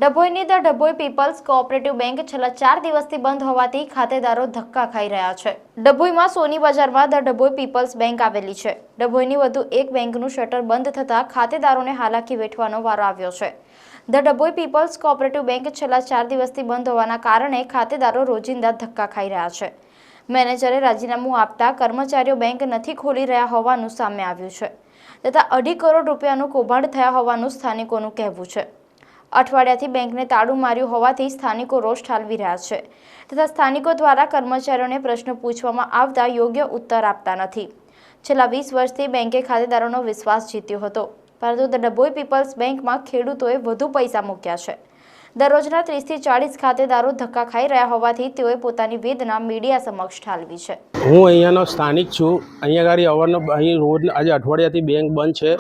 ડભોઈની the Dabhoi people's cooperative bank છેલ્લા 4 દિવસથી બંધ હોવાથી ખાતેદારો ધક્કા ખાઈ રહ્યા છે। ડભોઈમાં સોની બજારમાં ધ ડભોઈ પીપલ્સ બેંક આવેલી છે। ડભોઈની વધુ એક બેંકનું શટર બંધ થતાં ખાતેદારોને હાલાકી વેઠવાનો વારો આવ્યો છે। The Dabhoi people's cooperative bank છેલ્લા 4 દિવસથી બંધ હોવાના કારણે ખાતેદારો રોજિંદા ધક્કા ખાઈ રહ્યા છે। મેનેજરે રાજીનામું આપતા કર્મચારીઓ બેંક નથી ખોલી રહ્યા હોવાનું સામે આવ્યું છે તથા 2.5 કરોડ રૂપિયાનું કૌભાંડ થયા હોવાનું સ્થાનિકોનું કહેવું છે। અઠવાડિયાથી બેંકને તાળું માર્યું હોવાથી સ્થાનિકો રોષ ઠાલવી રહ્યા છે તથા સ્થાનિકો દ્વારા કર્મચારીઓને પ્રશ્નો પૂછવામાં આવતા યોગ્ય ઉત્તર આપતા નથી। છેલ્લા 20 વર્ષથી બેંકે ખાતેદારોનો વિશ્વાસ જીત્યો હતો, પરંતુ ધ ડભોઈ પીપલ્સ બેંકમાં ખેડૂતોએ વધુ પૈસા મૂક્યા છે। દરરોજના 30 થી 40 ખાતેદારો ધક્કા ખાઈ રહ્યા હોવાથી તેઓએ પોતાની વેદના મીડિયા સમક્ષ ઠાલવી છે। હું અહીંયાનો સ્થાનિક છું। અહીંયા ગાડી અવારનવાર અહીં રોજ આજે અઠવાડિયાથી બેંક બંધ છે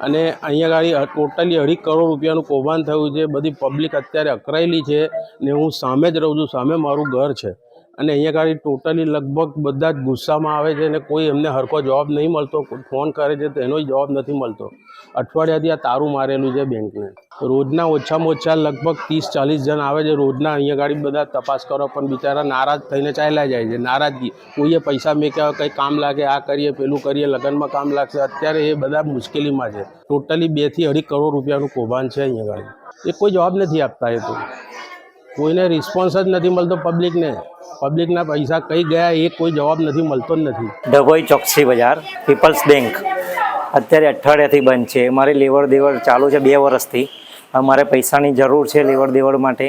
અને અહીંયા ગાડી ટોટલી 2.5 કરોડ રૂપિયાનું કૌભાંડ થયું છે। બધી પબ્લિક અત્યારે અકળાયેલી છે ને હું સામે જ રહું છું, સામે મારું ઘર છે અને અહીંયા ગાડી ટોટલી લગભગ બધા જ ગુસ્સામાં આવે છે અને કોઈ એમને હરખો જવાબ નહીં મળતો। ફોન કરે છે તો એનો જવાબ નથી મળતો। અઠવાડિયાથી આ તારું મારેલું છે બેંકને। રોજના ઓછામાં ઓછા લગભગ 30-40 જણ આવે છે રોજના અહીંયા ગાડી બધા તપાસ કરો, પણ બિચારા નારાજ થઈને ચાલ્યા જાય છે। નારાજગી, કોઈએ પૈસા મેક્યા, કંઈ કામ લાગે, આ કરીએ પેલું કરીએ, લગ્નમાં કામ લાગશે, અત્યારે એ બધા મુશ્કેલીમાં છે। ટોટલી 2 થી 2.5 કરોડ રૂપિયાનું કૌભાંડ છે અહીંયા ગાડી। એ કોઈ જવાબ નથી આપતા, એ તો કોઈને રિસ્પોન્સ જ નથી મળતો પબ્લિકને। પબ્લિકના પૈસા કઈ ગયા એ કોઈ જવાબ નથી મળતો જ નથી। ડભોઈ ચોકસી બજાર પીપલ્સ બેંક અત્યારે અઠવાડિયાથી બંધ છે। મારી લેવડ દેવડ ચાલુ છે 2 વર્ષથી। અમારે પૈસાની જરૂર છે લેવડ દેવડ માટે,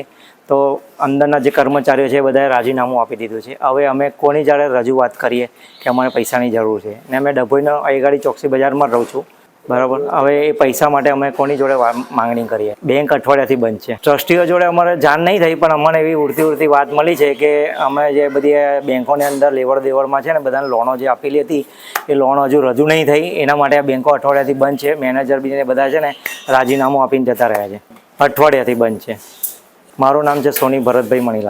તો અંદરના જે કર્મચારીઓ છે એ બધાએ રાજીનામું આપી દીધું છે। હવે અમે કોની જાડે રજૂઆત કરીએ કે અમારે પૈસાની જરૂર છે, ને અમે ડભોઈનો અહીગાડી ચોકસી બજારમાં રહું છું, બરાબર। હવે એ પૈસા માટે અમે કોની જોડે માંગણી કરીએ? બેંક અઠવાડિયાથી બંધ છે। ટ્રસ્ટીઓ જોડે અમારે જાણ નહીં થઈ, પણ અમને એવી ઉડતી વાત મળી છે કે અમે જે બધી બેંકોની અંદર લેવડ દેવડમાં છે ને બધાને લોનો જે આપેલી હતી એ લોન હજુ રજૂ નહીં થઈ, એના માટે આ બેંકો અઠવાડિયાથી બંધ છે। મેનેજર બી બધા છે ને રાજીનામું આપીને જતા રહ્યા છે। અઠવાડિયાથી બંધ છે। મારું નામ છે સોની ભરતભાઈ મણીલાલ।